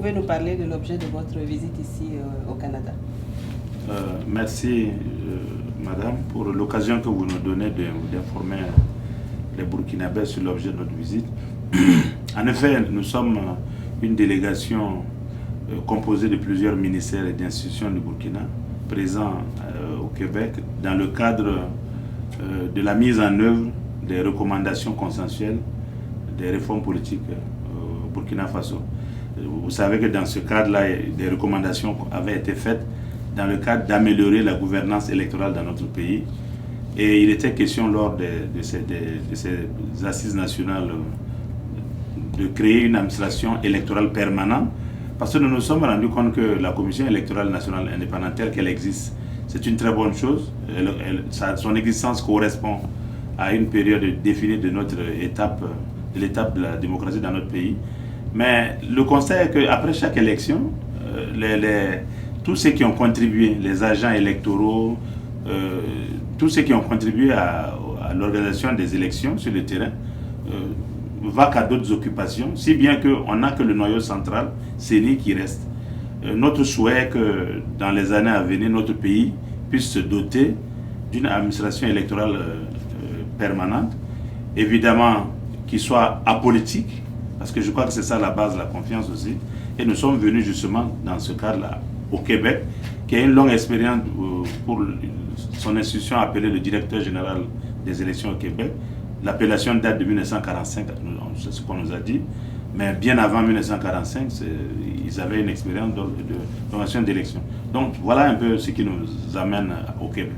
pouvez nous parler de l'objet de votre visite ici au Canada? Merci, madame, pour l'occasion que vous nous donnez d'informer les Burkinabés sur l'objet de notre visite. En effet, nous sommes une délégation composée de plusieurs ministères et d'institutions du Burkina, présents au Québec, dans le cadre de la mise en œuvre des recommandations consensuelles des réformes politiques au Burkina Faso. Vous savez que dans ce cadre-là, des recommandations avaient été faites dans le cadre d'améliorer la gouvernance électorale dans notre pays. Et il était question lors de ces assises nationales de créer une administration électorale permanente, parce que nous nous sommes rendus compte que la Commission électorale nationale indépendante telle qu'elle existe, c'est une très bonne chose. Son existence correspond à une période définie de notre étape, de l'étape de la démocratie dans notre pays. Mais le constat est qu'après chaque élection, tous ceux qui ont contribué, les agents électoraux, tous ceux qui ont contribué à l'organisation des élections sur le terrain, va qu'à d'autres occupations, si bien qu'on n'a que le noyau central, CENI, qui reste. Notre souhait est que dans les années à venir, notre pays puisse se doter d'une administration électorale permanente, évidemment qui soit apolitique, parce que je crois que c'est ça la base de la confiance aussi. Et nous sommes venus justement dans ce cadre-là au Québec, qui a une longue expérience pour son institution appelée le directeur général des élections au Québec. L'appellation date de 1945, c'est ce qu'on nous a dit, mais bien avant 1945, ils avaient une expérience d'organisation d'élections. Donc voilà un peu ce qui nous amène au Québec.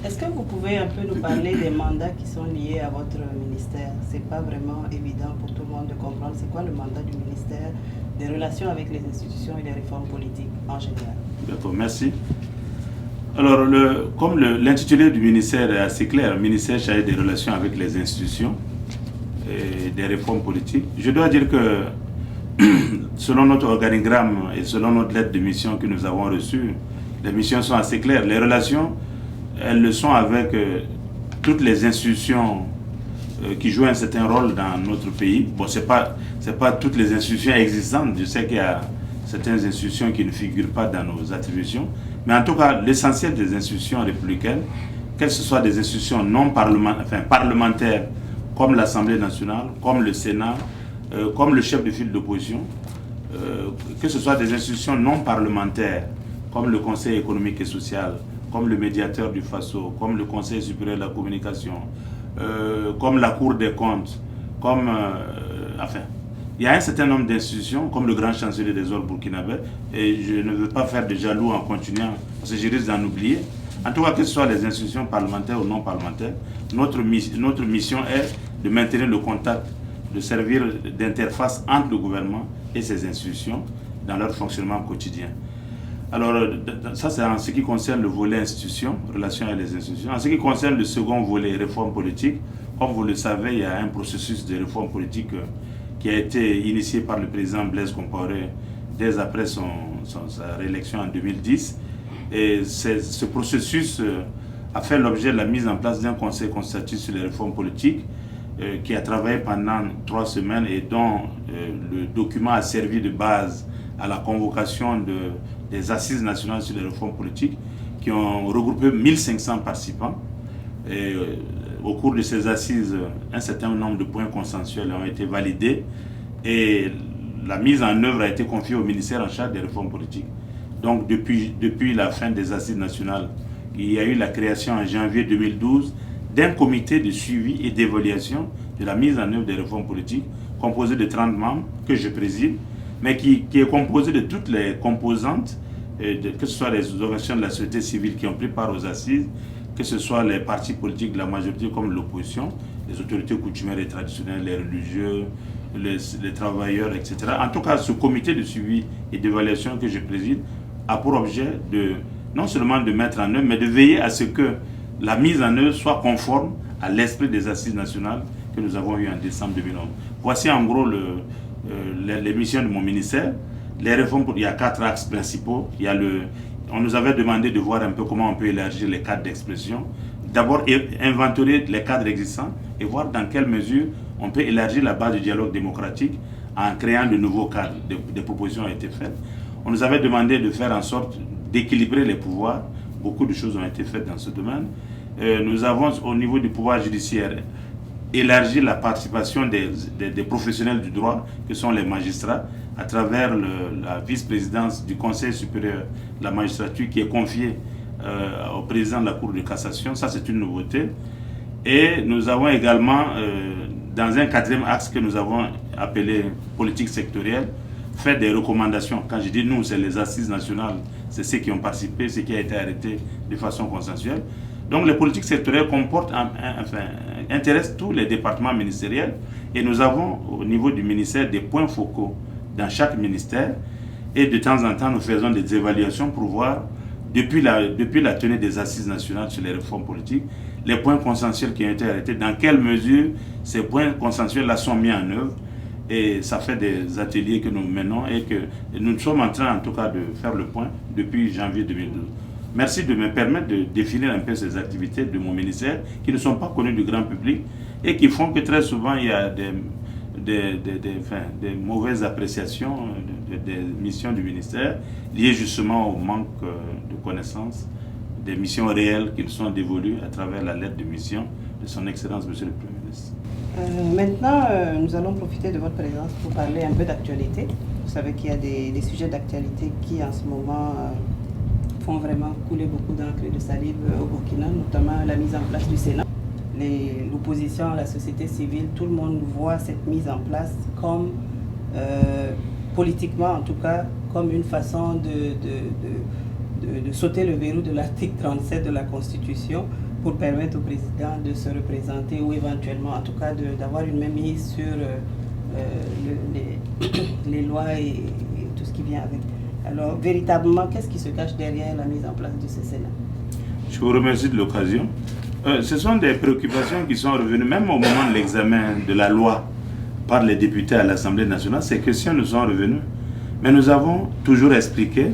Est-ce que vous pouvez un peu nous parler des mandats qui sont liés à votre ministère? C'est pas vraiment évident pour tout le monde de comprendre. C'est quoi le mandat du ministère des relations avec les institutions et des réformes politiques en général? D'accord, merci. Alors, comme l'intitulé du ministère est assez clair, le ministère chargé des relations avec les institutions et des réformes politiques, je dois dire que selon notre organigramme et selon notre lettre de mission que nous avons reçue, les missions sont assez claires. Les relations, elles le sont avec toutes les institutions qui jouent un certain rôle dans notre pays. Bon, c'est pas toutes les institutions existantes. Je sais qu'il y a certaines institutions qui ne figurent pas dans nos attributions. Mais en tout cas, l'essentiel des institutions républicaines, qu'elles soient des institutions non parlementaires, comme l'Assemblée nationale, comme le Sénat, comme le chef de file d'opposition, que ce soit des institutions non parlementaires, comme le Conseil économique et social, comme le médiateur du FASO, comme le Conseil supérieur de la communication, comme la Cour des comptes, comme... il y a un certain nombre d'institutions, comme le grand chancelier des ordres burkinabés, et je ne veux pas faire de jaloux en continuant, parce que je risque d'en oublier. En tout cas, que ce soit les institutions parlementaires ou non parlementaires, notre mission est de maintenir le contact, de servir d'interface entre le gouvernement et ces institutions dans leur fonctionnement quotidien. Alors, ça c'est en ce qui concerne le volet institutions, relations avec les institutions. En ce qui concerne le second volet, réforme politique, comme vous le savez, il y a un processus de réforme politique qui a été initié par le président Blaise Compaoré dès après sa réélection en 2010. Et ce processus a fait l'objet de la mise en place d'un conseil consultatif sur les réformes politiques qui a travaillé pendant 3 semaines et dont le document a servi de base à la convocation des assises nationales sur les réformes politiques qui ont regroupé 1500 participants. Et, au cours de ces assises, un certain nombre de points consensuels ont été validés et la mise en œuvre a été confiée au ministère en charge des réformes politiques. Donc depuis la fin des assises nationales, il y a eu la création en janvier 2012 d'un comité de suivi et d'évaluation de la mise en œuvre des réformes politiques composé de 30 membres que je préside, mais qui est composé de toutes les composantes, que ce soit les organisations de la société civile qui ont pris part aux assises, que ce soit les partis politiques de la majorité comme l'opposition, les autorités coutumières et traditionnelles, les religieux, les travailleurs, etc. En tout cas, ce comité de suivi et d'évaluation que je préside a pour objet non seulement de mettre en œuvre, mais de veiller à ce que la mise en œuvre soit conforme à l'esprit des assises nationales que nous avons eues en décembre 2011. Voici en gros les missions de mon ministère. Les réformes, il y a 4 axes principaux. On nous avait demandé de voir un peu comment on peut élargir les cadres d'expression. D'abord, inventorier les cadres existants et voir dans quelle mesure on peut élargir la base du dialogue démocratique en créant de nouveaux cadres. Des propositions ont été faites. On nous avait demandé de faire en sorte d'équilibrer les pouvoirs. Beaucoup de choses ont été faites dans ce domaine. Nous avons, au niveau du pouvoir judiciaire, élargi la participation des professionnels du droit, que sont les magistrats, à travers la vice-présidence du Conseil supérieur de la magistrature qui est confiée au président de la Cour de cassation. Ça, c'est une nouveauté. Et nous avons également, dans un quatrième axe que nous avons appelé politique sectorielle, fait des recommandations. Quand je dis nous, c'est les assises nationales, c'est ceux qui ont participé, ce qui a été arrêté de façon consensuelle. Donc les politiques sectorielles intéressent tous les départements ministériels et nous avons au niveau du ministère des points focaux dans chaque ministère et de temps en temps nous faisons des évaluations pour voir depuis la tenue des assises nationales sur les réformes politiques, les points consensuels qui ont été arrêtés, dans quelle mesure ces points consensuels-là sont mis en œuvre. Et ça fait des ateliers que nous menons et que nous sommes en train en tout cas de faire le point depuis janvier 2012. Merci de me permettre de définir un peu ces activités de mon ministère qui ne sont pas connues du grand public et qui font que très souvent il y a des mauvaises appréciations des missions du ministère liées justement au manque de connaissances des missions réelles qui nous sont dévolues à travers la lettre de mission de son Excellence Monsieur le Premier ministre. Maintenant, nous allons profiter de votre présence pour parler un peu d'actualité. Vous savez qu'il y a des sujets d'actualité qui en ce moment font vraiment couler beaucoup d'encre et de salive au Burkina, notamment la mise en place du Sénat. L'opposition, la société civile, tout le monde voit cette mise en place comme, politiquement en tout cas, comme une façon de sauter le verrou de l'article 37 de la Constitution pour permettre au président de se représenter ou éventuellement, en tout cas, d'avoir une mainmise sur les lois et tout ce qui vient avec. Alors, véritablement, qu'est-ce qui se cache derrière la mise en place de ce Sénat? Je vous remercie de l'occasion. Ce sont des préoccupations qui sont revenues, même au moment de l'examen de la loi par les députés à l'Assemblée nationale. Ces questions nous sont revenues. Mais nous avons toujours expliqué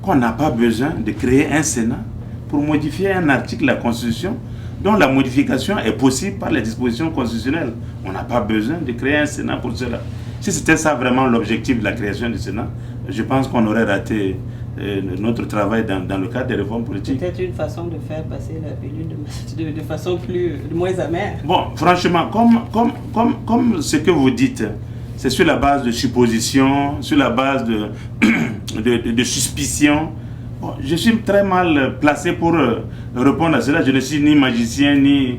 qu'on n'a pas besoin de créer un Sénat pour modifier un article de la Constitution dont la modification est possible par les dispositions constitutionnelles. On n'a pas besoin de créer un Sénat pour cela. Si c'était ça vraiment l'objectif de la création du Sénat, je pense qu'on aurait raté notre travail dans le cadre des réformes politiques. Peut-être une façon de faire passer la pilule de façon moins amère. Bon, franchement, comme ce que vous dites, c'est sur la base de suppositions, sur la base de suspicions. Bon, je suis très mal placé pour répondre à cela. Je ne suis ni magicien ni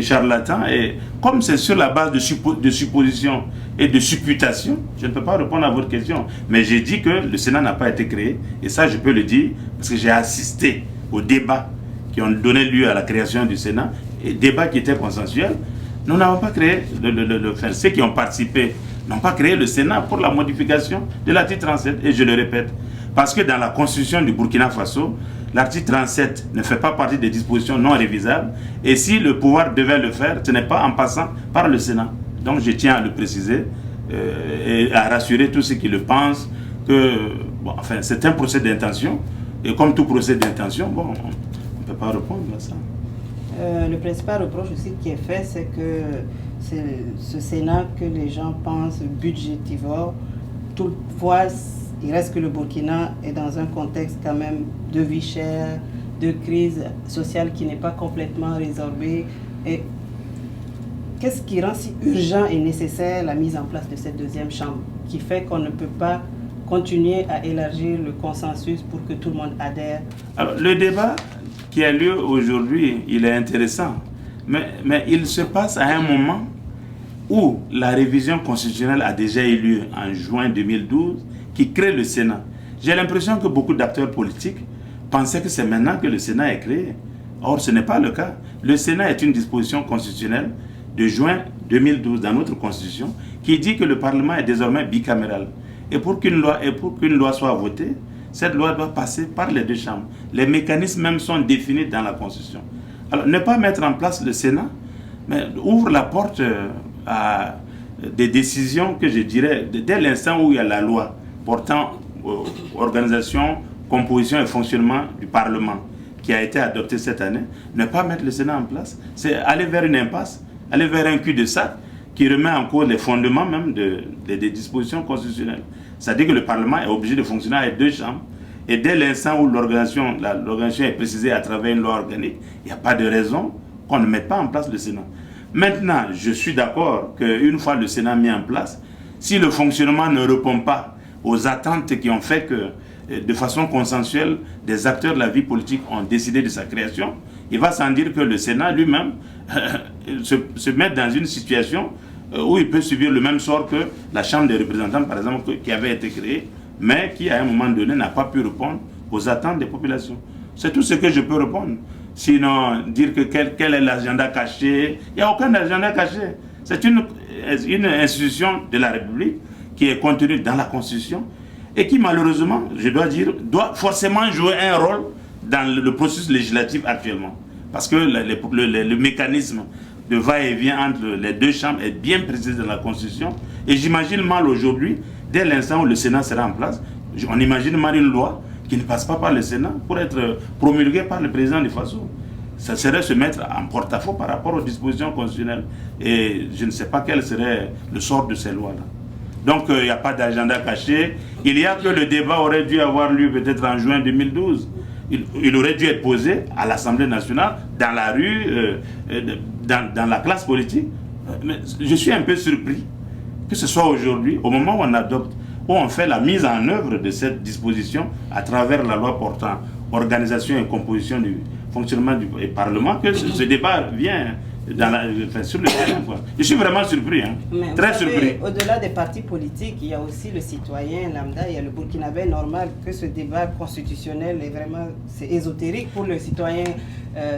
charlatan. Et comme c'est sur la base de suppositions et de supputations, je ne peux pas répondre à votre question. Mais j'ai dit que le Sénat n'a pas été créé. Et ça, je peux le dire parce que j'ai assisté aux débats qui ont donné lieu à la création du Sénat. Et débats qui étaient consensuels. Nous n'avons pas créé, ceux qui ont participé n'ont pas créé le Sénat pour la modification de l'article 37. Et je le répète. Parce que dans la constitution du Burkina Faso, l'article 37 ne fait pas partie des dispositions non révisables. Et si le pouvoir devait le faire, ce n'est pas en passant par le Sénat. Donc je tiens à le préciser et à rassurer tous ceux qui le pensent que c'est un procès d'intention. Et comme tout procès d'intention, on ne peut pas répondre à ça. Le principal reproche aussi qui est fait, c'est que c'est ce Sénat que les gens pensent budgétivore. Toutefois, il reste que le Burkina est dans un contexte quand même de vie chère, de crise sociale qui n'est pas complètement résorbée. Et qu'est-ce qui rend si urgent et nécessaire la mise en place de cette deuxième chambre, qui fait qu'on ne peut pas continuer à élargir le consensus pour que tout le monde adhère? Alors, le débat qui a lieu aujourd'hui, il est intéressant, mais il se passe à un moment où la révision constitutionnelle a déjà eu lieu en juin 2012, qui crée le Sénat. J'ai l'impression que beaucoup d'acteurs politiques pensaient que c'est maintenant que le Sénat est créé. Or, ce n'est pas le cas. Le Sénat est une disposition constitutionnelle de juin 2012 dans notre Constitution qui dit que le Parlement est désormais bicaméral. Et pour qu'une loi soit votée, cette loi doit passer par les deux chambres. Les mécanismes même sont définis dans la Constitution. Alors, ne pas mettre en place le Sénat, mais ouvre la porte à des décisions que je dirais, dès l'instant où il y a la loi portant organisation, composition et fonctionnement du Parlement qui a été adopté cette année, ne pas mettre le Sénat en place, c'est aller vers une impasse, aller vers un cul-de-sac qui remet en cause les fondements même des dispositions constitutionnelles. C'est-à-dire que le Parlement est obligé de fonctionner avec 2 chambres. Et dès l'instant où l'organisation est précisée à travers une loi organique, il n'y a pas de raison qu'on ne mette pas en place le Sénat. Maintenant, je suis d'accord qu'une fois le Sénat mis en place, si le fonctionnement ne répond pas aux attentes qui ont fait que, de façon consensuelle, des acteurs de la vie politique ont décidé de sa création, il va sans dire que le Sénat lui-même se met dans une situation où il peut subir le même sort que la Chambre des représentants, par exemple, qui avait été créée, mais qui, à un moment donné, n'a pas pu répondre aux attentes des populations. C'est tout ce que je peux répondre. Sinon, dire que quel est l'agenda caché, il n'y a aucun agenda caché. C'est une institution de la République qui est contenue dans la Constitution et qui, malheureusement, je dois dire, doit forcément jouer un rôle dans le processus législatif actuellement. Parce que le mécanisme de va-et-vient entre les 2 chambres est bien précisé dans la Constitution. Et j'imagine mal aujourd'hui, dès l'instant où le Sénat sera en place, on imagine mal une loi qui ne passe pas par le Sénat pour être promulguée par le président du FASO. Ça serait se mettre en porte-à-faux par rapport aux dispositions constitutionnelles. Et je ne sais pas quel serait le sort de ces lois-là. Donc il n'y a pas d'agenda caché. Il y a que le débat aurait dû avoir lieu peut-être en juin 2012. Il aurait dû être posé à l'Assemblée nationale, dans la rue, dans la classe politique. Mais je suis un peu surpris que ce soit aujourd'hui, au moment où on adopte, où on fait la mise en œuvre de cette disposition à travers la loi portant organisation et composition du fonctionnement du Parlement, que ce débat vient sur le terrain. Je suis vraiment surpris, hein. Très surpris. Au-delà des partis politiques, il y a aussi le citoyen lambda, il y a le Burkinabé normal, que ce débat constitutionnel est vraiment ésotérique pour le citoyen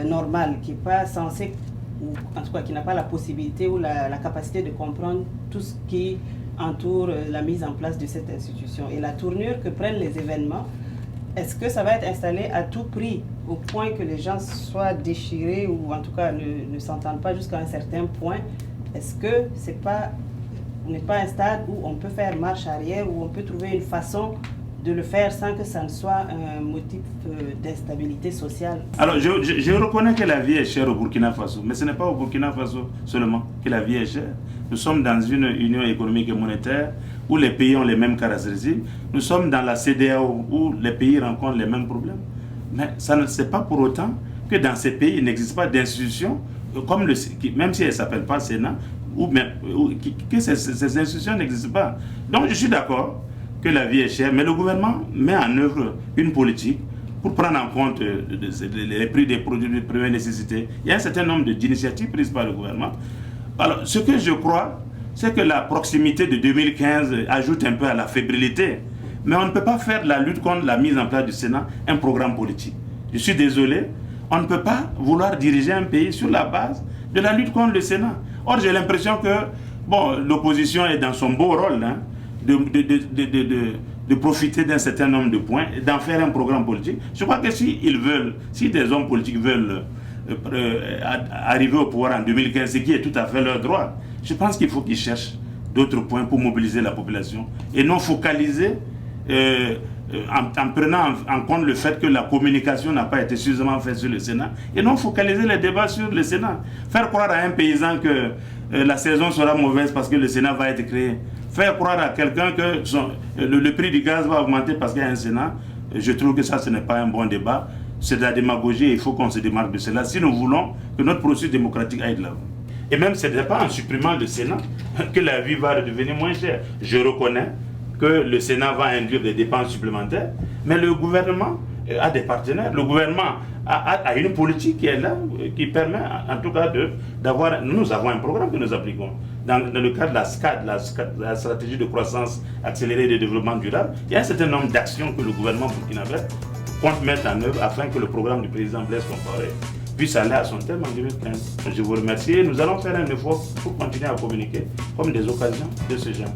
normal, qui n'est pas censé, ou en tout cas qui n'a pas la possibilité ou la capacité de comprendre tout ce qui entoure la mise en place de cette institution. Et la tournure que prennent les événements, est-ce que ça va être installé à tout prix, au point que les gens soient déchirés ou en tout cas ne s'entendent pas jusqu'à un certain point? Est-ce que on n'est pas à un stade où on peut faire marche arrière, où on peut trouver une façon de le faire sans que ça ne soit un motif d'instabilité sociale? Alors, je reconnais que la vie est chère au Burkina Faso, mais ce n'est pas au Burkina Faso seulement que la vie est chère. Nous sommes dans une union économique et monétaire où les pays ont les mêmes caractéristiques. Nous sommes dans la CEDEAO où les pays rencontrent les mêmes problèmes. Mais ça ne c'est pas pour autant que dans ces pays, il n'existe pas d'institutions, comme même si elles ne s'appellent pas Sénat, que ces institutions n'existent pas. Donc, je suis d'accord que la vie est chère, mais le gouvernement met en œuvre une politique pour prendre en compte les prix des produits de première nécessité. Il y a un certain nombre d'initiatives prises par le gouvernement. Alors, ce que je crois, c'est que la proximité de 2015 ajoute un peu à la fébrilité. Mais on ne peut pas faire de la lutte contre la mise en place du Sénat un programme politique. Je suis désolé, on ne peut pas vouloir diriger un pays sur la base de la lutte contre le Sénat. Or, j'ai l'impression que l'opposition est dans son beau rôle, hein, de profiter d'un certain nombre de points et d'en faire un programme politique. Je crois que si des hommes politiques veulent arriver au pouvoir en 2015, ce qui est tout à fait leur droit, je pense qu'il faut qu'ils cherchent d'autres points pour mobiliser la population et non focaliser en prenant en compte le fait que la communication n'a pas été suffisamment faite sur le Sénat et non focaliser les débats sur le Sénat. Faire croire à un paysan que la saison sera mauvaise parce que le Sénat va être créé. Faire croire à quelqu'un que le prix du gaz va augmenter parce qu'il y a un Sénat, je trouve que ça, ce n'est pas un bon débat. C'est de la démagogie et il faut qu'on se démarque de cela si nous voulons que notre processus démocratique aille de l'avant. Et même, ce n'est pas en supprimant le Sénat que la vie va devenir moins chère. Je reconnais que le Sénat va induire des dépenses supplémentaires, mais le gouvernement a des partenaires. Le gouvernement a une politique qui est là, qui permet en tout cas d'avoir... Nous avons un programme que nous appliquons. Dans le cadre de la SCAD, la stratégie de croissance accélérée et de développement durable, il y a un certain nombre d'actions que le gouvernement burkinabé compte mettre en œuvre afin que le programme du président Blaise Compaoré puisse aller à son terme en 2015. Je vous remercie et nous allons faire un effort pour continuer à communiquer comme des occasions de ce genre.